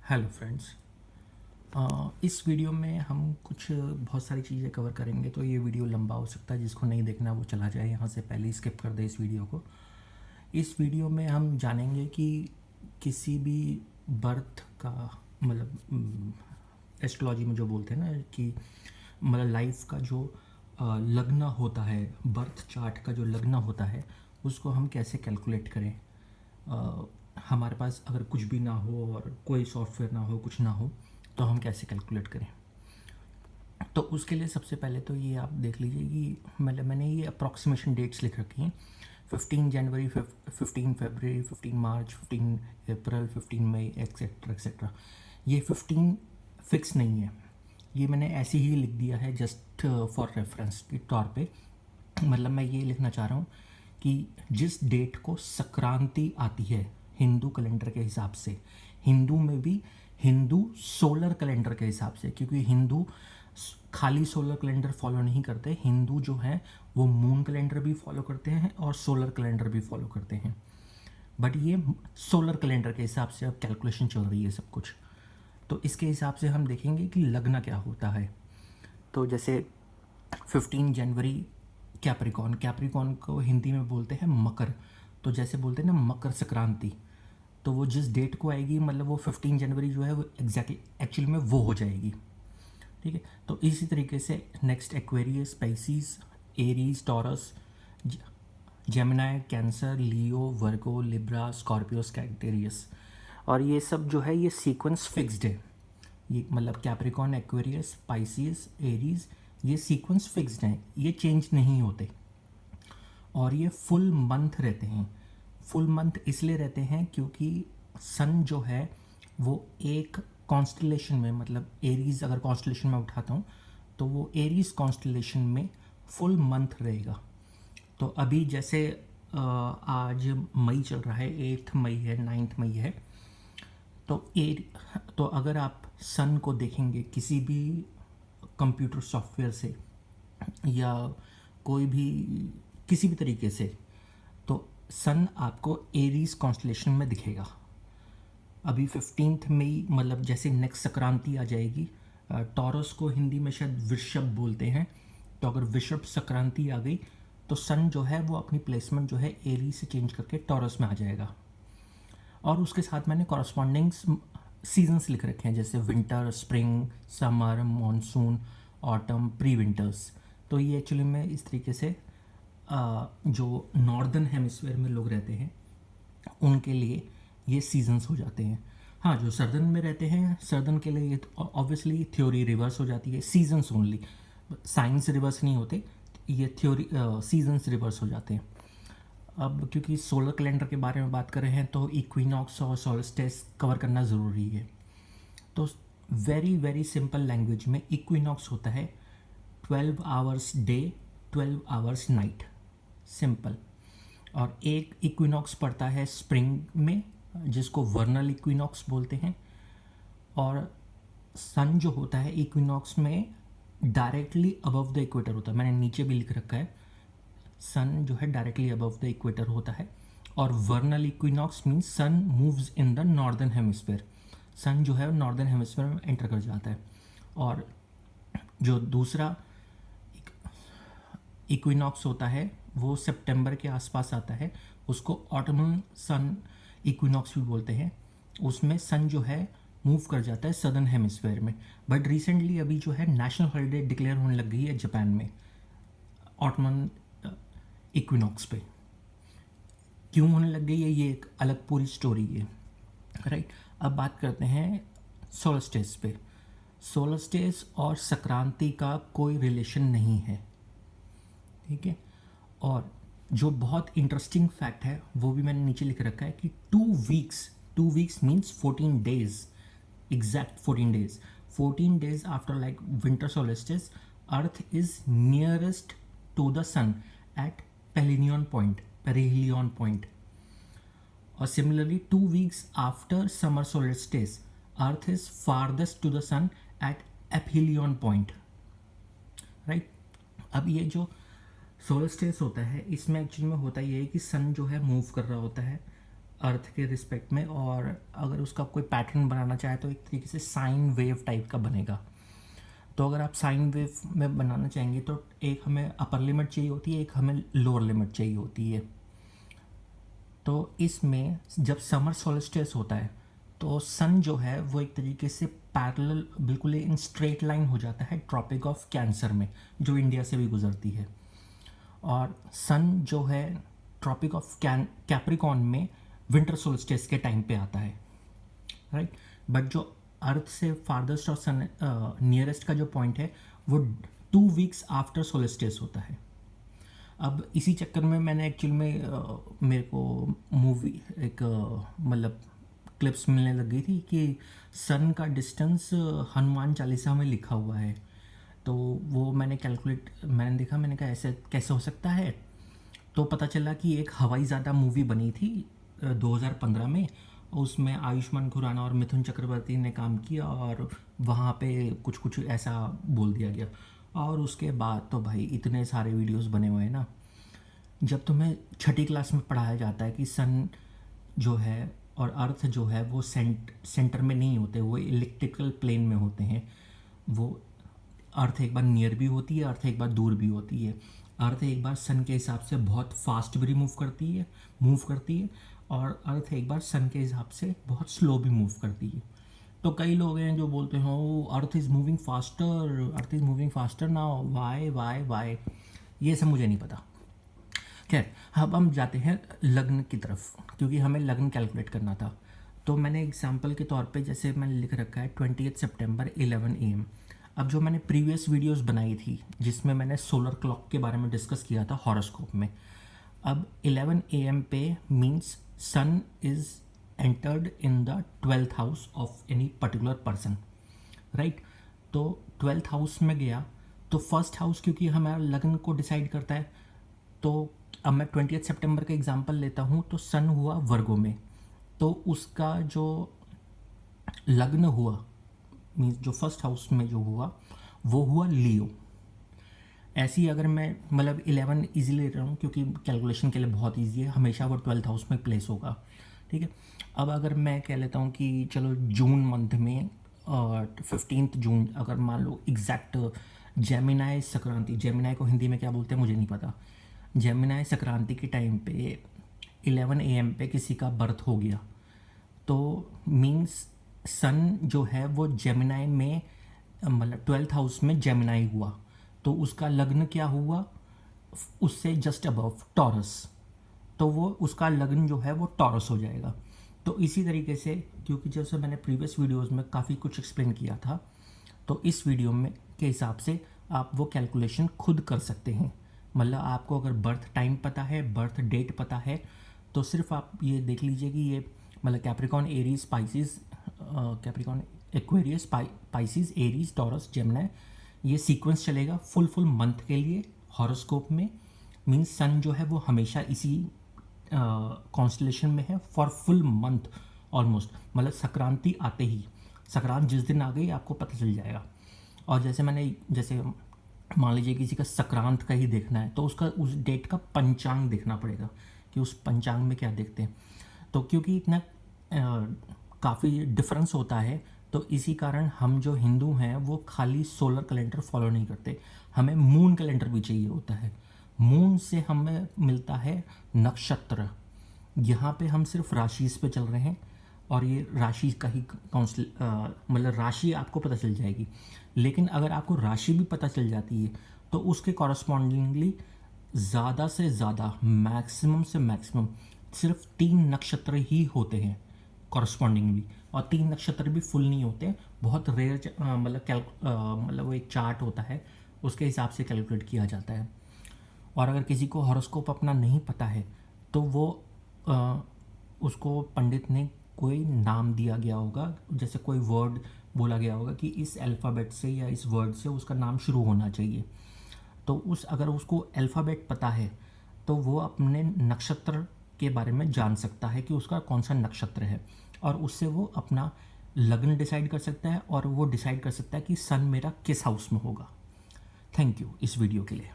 Hello friends. इस video में हम कुछ बहुत सारी चीज़ें कवर करेंगे, तो ये वीडियो लंबा हो सकता है। जिसको नहीं देखना वो चला जाए, यहाँ से पहले ही स्किप कर दे इस वीडियो को। इस वीडियो में हम जानेंगे कि किसी भी बर्थ का मतलब एस्ट्रोलॉजी में जो बोलते हैं ना कि मतलब लाइफ का जो लग्न होता है, बर्थ चार्ट का जो लग्न होता है, उसको हम कैसे कैलकुलेट करें। हमारे पास अगर कुछ भी ना हो और कोई सॉफ्टवेयर ना हो, कुछ ना हो, तो हम कैसे कैलकुलेट करें। तो उसके लिए सबसे पहले तो ये आप देख लीजिए कि मतलब मैंने ये अप्रॉक्सीमेशन डेट्स लिख रखी हैं। 15 जनवरी, 15 फरवरी, 15 मार्च, 15 अप्रैल, 15 मई, एक्सेट्रा एक्सेट्रा। ये 15 फिक्स नहीं है, ये मैंने ऐसे ही लिख दिया है जस्ट फॉर रेफरेंस के तौर पे। मतलब मैं ये लिखना चाह रहा हूँ कि जिस डेट को संक्रांति आती है हिंदू कैलेंडर के हिसाब से, हिंदू में भी हिंदू सोलर कैलेंडर के हिसाब से, क्योंकि हिंदू खाली सोलर कैलेंडर फॉलो नहीं करते, हिंदू जो है वो मून कैलेंडर भी फॉलो करते हैं और सोलर कैलेंडर भी फॉलो करते हैं। बट ये सोलर कैलेंडर के हिसाब से अब कैलकुलेशन चल रही है सब कुछ। तो इसके हिसाब से हम देखेंगे कि लग्न क्या होता है। तो जैसे 15 जनवरी कैप्रिकॉन, कैप्रिकॉन को हिंदी में बोलते हैं मकर। तो जैसे बोलते हैं ना मकर संक्रांति, तो वो जिस डेट को आएगी मतलब वो 15 जनवरी जो है वो एग्जैक्टली एक्चुअली में वो हो जाएगी। ठीक है। तो इसी तरीके से next Aquarius, Pisces, Aries, Taurus, Gemini, Cancer, Leo, Virgo, Libra, Scorpio, Sagittarius. और ये सब जो है ये सीक्वेंस फिक्स्ड है। ये मतलब कैप्रिकॉन, एक्वेरियस, स्पाइसीज, एरीज, ये सीक्वेंस फिक्स्ड हैं, ये चेंज नहीं होते। और ये फुल मंथ रहते हैं। फुल मंथ इसलिए रहते हैं क्योंकि सन जो है वो एक कॉन्स्टलेशन में, मतलब एरीज अगर कॉन्स्टलेशन में उठाता हूँ तो वो एरीज कॉन्स्टलेशन में फुल मंथ रहेगा। तो अभी जैसे आज मई चल रहा है, 8 मई है, 9 मई है। तो तो अगर आप सन को देखेंगे किसी भी कंप्यूटर सॉफ्टवेयर से या कोई भी किसी भी तरीके से, तो सन आपको एरीज कॉन्स्टलेशन में दिखेगा। अभी 15 मई मतलब जैसे नेक्स्ट संक्रांति आ जाएगी, टॉरस को हिंदी में शायद वृषभ बोलते हैं। तो अगर वृषभ संक्रांति आ गई तो सन जो है वो अपनी प्लेसमेंट जो है एरी से चेंज करके टॉरस में आ जाएगा। और उसके साथ मैंने कॉरस्पॉन्डिंग सीजन्स लिख रखे हैं, जैसे winter, spring, summer, monsoon, autumn, pre winters. तो ये एक्चुअली में इस तरीके से जो नॉर्दर्न हेमिस्फेयर में लोग रहते हैं उनके लिए ये सीजन्स हो जाते हैं। हाँ, जो सर्दन में रहते हैं सर्दन के लिए ऑब्वियसली थ्योरी रिवर्स हो जाती है, सीजन्स ओनली, साइंस रिवर्स नहीं होते, ये थ्योरी सीजन्स रिवर्स हो जाते हैं। अब क्योंकि सोलर कैलेंडर के बारे में बात कर रहे हैं तो इक्विनॉक्स और सोल्स्टिस कवर करना ज़रूरी है। तो वेरी वेरी सिंपल लैंग्वेज में इक्विनॉक्स होता है 12 hours day, 12 hours night, simple. और एक इक्विनॉक्स पड़ता है स्प्रिंग में जिसको वर्नल इक्विनॉक्स बोलते हैं। और सन जो होता है इक्विनॉक्स में डायरेक्टली अबव द इक्वेटर होता है, मैंने नीचे भी लिख रखा है, सन जो है डायरेक्टली अबव द इक्वेटर होता है। और vernal equinox means sun moves in the northern hemisphere, sun जो है नॉर्दर्न हेमिस्फेयर में एंटर कर जाता है। और जो दूसरा इक्विनॉक्स होता है वो सितंबर के आसपास आता है, उसको ऑटमन सन इक्विनॉक्स भी बोलते हैं। उसमें सन जो है मूव कर जाता है सदर्न हेमिस्फेयर में। बट रिसेंटली अभी जो है नेशनल हॉलीडे डिक्लेयर होने लग गई है जापान में ऑटमन इक्विनॉक्स पे। क्यों होने लग गई है ये एक अलग पूरी स्टोरी है, राइट। अब बात करते हैं सोलस्टिस पे। सोलस्टिस और संक्रांति का कोई रिलेशन नहीं है, ठीक है। और जो बहुत इंटरेस्टिंग फैक्ट है वो भी मैंने नीचे लिख रखा है कि 2 weeks means 14 days, exact 14 days, 14 days after like winter solstice, earth is nearest to the sun at perihelion point. और similarly 2 weeks after summer solstice, earth is farthest to the sun at aphelion point, right. अब ये जो सोलस्टिस होता है इसमें actually में होता ये है कि सन जो है मूव कर रहा होता है अर्थ के रिस्पेक्ट में, और अगर उसका कोई पैटर्न बनाना चाहे तो एक तरीके से साइन वेव टाइप का बनेगा। तो अगर आप साइन वेव में बनाना चाहेंगे तो एक हमें अपर लिमिट चाहिए होती है, एक हमें लोअर लिमिट चाहिए होती है। तो इसमें जब समर सोल्स्टिस होता है तो सन जो है वो एक तरीके से पैरेलल बिल्कुल इन स्ट्रेट लाइन हो जाता है ट्रॉपिक ऑफ कैंसर में, जो इंडिया से भी गुजरती है। और सन जो है ट्रॉपिक ऑफ कैप्रिकॉन में विंटर सोल्स्टिस के टाइम पे आता है, राइट। बट जो अर्थ से फारदेस्ट और सन नियरेस्ट का जो पॉइंट है वो 2 वीक्स आफ्टर सोल्स्टिस होता है। अब इसी चक्कर में मैंने एक्चुअल में मेरे को मूवी एक मतलब क्लिप्स मिलने लग गई थी कि सन का डिस्टेंस हनुमान चालीसा में लिखा हुआ है। तो वो मैंने देखा, मैंने कहा ऐसे कैसे हो सकता है। तो पता चला कि एक हवाई ज़्यादा मूवी बनी थी 2015 में, उसमें आयुष्मान खुराना और मिथुन चक्रवर्ती ने काम किया और वहाँ पे कुछ कुछ ऐसा बोल दिया गया। और उसके बाद तो भाई इतने सारे वीडियोस बने हुए हैं ना। जब तुम्हें छठी क्लास में पढ़ाया जाता है कि सन जो है और अर्थ जो है वो सेंटर में नहीं होते, वो इलिप्टिकल प्लेन में होते हैं। वो अर्थ एक बार नियर भी होती है, अर्थ एक बार दूर भी होती है। अर्थ एक बार सन के हिसाब से बहुत फास्ट भी मूव करती है और अर्थ एक बार सन के हिसाब से बहुत स्लो भी मूव करती है। तो कई लोग हैं जो बोलते हैं oh earth is moving faster now, why, ये सब मुझे नहीं पता। खैर, अब हम जाते हैं लग्न की तरफ, क्योंकि हमें लग्न कैलकुलेट करना था। तो मैंने एग्जांपल के तौर पे जैसे मैंने लिख रखा है 28 सितंबर 11 AM। अब जो मैंने प्रीवियस वीडियोस बनाई थी जिसमें मैंने सोलर क्लॉक के बारे में डिस्कस किया था हॉरोस्कोप में, अब 11 AM पे means sun is entered in the 12th house of any particular person, right. तो 12th हाउस में गया तो फर्स्ट हाउस क्योंकि हमारा लग्न को डिसाइड करता है, तो अब मैं 28 सितंबर का एग्जांपल लेता हूँ। तो सन हुआ वर्गो में, तो उसका जो लग्न हुआ मीन्स जो फर्स्ट हाउस में जो हुआ वो हुआ लियो। ऐसी अगर मैं मतलब 11 इजीली ले रहा हूँ क्योंकि कैलकुलेशन के लिए बहुत इजी है, हमेशा वो 12th हाउस में प्लेस होगा, ठीक है। अब अगर मैं कह लेता हूँ कि चलो जून मंथ में 15 जून अगर मान लो एग्जैक्ट जेमिनाई संक्रांति, जेमिनाई को हिंदी में क्या बोलते हैं मुझे नहीं पता, जेमिनाई संक्रांति के टाइम पे 11 AM पे किसी का बर्थ हो गया तो मीन्स सन जो है वो जेमिनाई में मतलब 12th हाउस में जेमिनाई हुआ, तो उसका लग्न क्या हुआ उससे जस्ट अबव टॉरस, तो वो उसका लग्न जो है वो टॉरस हो जाएगा। तो इसी तरीके से क्योंकि जैसे मैंने प्रीवियस वीडियोस में काफ़ी कुछ एक्सप्लेन किया था, तो इस वीडियो में के हिसाब से आप वो कैलकुलेशन खुद कर सकते हैं। मतलब आपको अगर बर्थ टाइम पता है, बर्थ डेट पता है, तो सिर्फ आप ये देख लीजिए कि ये मतलब Capricorn Aries Pisces, Capricorn Aquarius Pisces Aries taurus Gemini, ये सीक्वेंस चलेगा फुल मंथ के लिए हॉरोस्कोप में। मीन्स सन जो है वो हमेशा इसी कॉन्स्टलेशन में है फॉर फुल मंथ ऑलमोस्ट, मतलब संक्रांति आते ही, संक्रांत जिस दिन आ गई आपको पता चल जाएगा। और जैसे मान लीजिए किसी का संक्रांत का ही देखना है तो उसका उस डेट का पंचांग देखना पड़ेगा कि उस पंचांग में क्या देखते हैं। तो क्योंकि इतना काफ़ी डिफरेंस होता है तो इसी कारण हम जो हिंदू हैं वो खाली सोलर कैलेंडर फॉलो नहीं करते, हमें मून कैलेंडर भी चाहिए होता है। मून से हमें मिलता है नक्षत्र। यहाँ पे हम सिर्फ राशि पे चल रहे हैं और ये राशि का ही मतलब राशि आपको पता चल जाएगी, लेकिन अगर आपको राशि भी पता चल जाती है तो उसके कॉरस्पॉन्डिंगली ज़्यादा से ज़्यादा मैक्सिमम से मैक्सिमम सिर्फ 3 नक्षत्र ही होते हैं कॉरस्पॉन्डिंगली, और 3 नक्षत्र भी फुल नहीं होते, बहुत रेयर मतलब वो एक चार्ट होता है उसके हिसाब से कैलकुलेट किया जाता है। और अगर किसी को हॉरोस्कोप अपना नहीं पता है तो वो उसको पंडित ने कोई नाम दिया गया होगा, जैसे कोई वर्ड बोला गया होगा कि इस अल्फ़ाबेट से या इस वर्ड से उसका नाम शुरू होना चाहिए। तो अगर उसको अल्फ़ाबेट पता है तो वो अपने नक्षत्र के बारे में जान सकता है कि उसका कौन सा नक्षत्र है, और उससे वो अपना लग्न डिसाइड कर सकता है और वो डिसाइड कर सकता है कि सन मेरा किस हाउस में होगा। थैंक यू इस वीडियो के लिए।